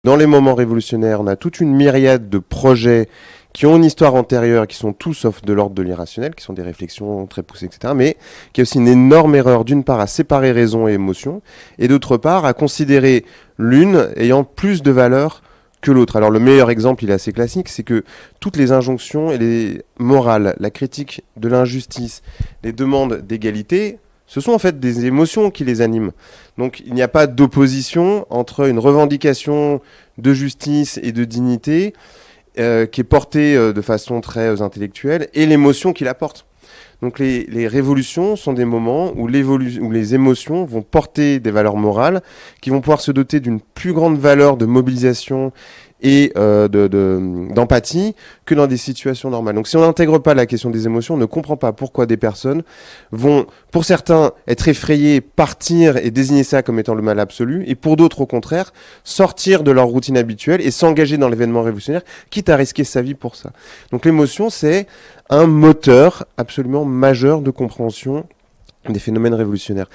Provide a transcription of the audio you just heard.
Dans les moments révolutionnaires, on a toute une myriade de projets qui ont une histoire antérieure, qui sont tous sauf de l'ordre de l'irrationnel, qui sont des réflexions très poussées, etc. Mais qui est aussi une énorme erreur, d'une part, à séparer raison et émotion, et d'autre part, à considérer l'une ayant plus de valeur que l'autre. Alors le meilleur exemple, il est assez classique, c'est que toutes les injonctions et les morales, la critique de l'injustice, les demandes d'égalité, ce sont en fait des émotions qui les animent. Donc il n'y a pas d'opposition entre une revendication de justice et de dignité qui est portée de façon très intellectuelle et l'émotion qui la porte. Donc les révolutions sont des moments où les émotions vont porter des valeurs morales qui vont pouvoir se doter d'une plus grande valeur de mobilisation et d'empathie que dans des situations normales. Donc si on n'intègre pas la question des émotions, on ne comprend pas pourquoi des personnes vont, pour certains, être effrayés, partir et désigner ça comme étant le mal absolu, et pour d'autres, au contraire, sortir de leur routine habituelle et s'engager dans l'événement révolutionnaire, quitte à risquer sa vie pour ça. Donc l'émotion, c'est un moteur absolument majeur de compréhension des phénomènes révolutionnaires.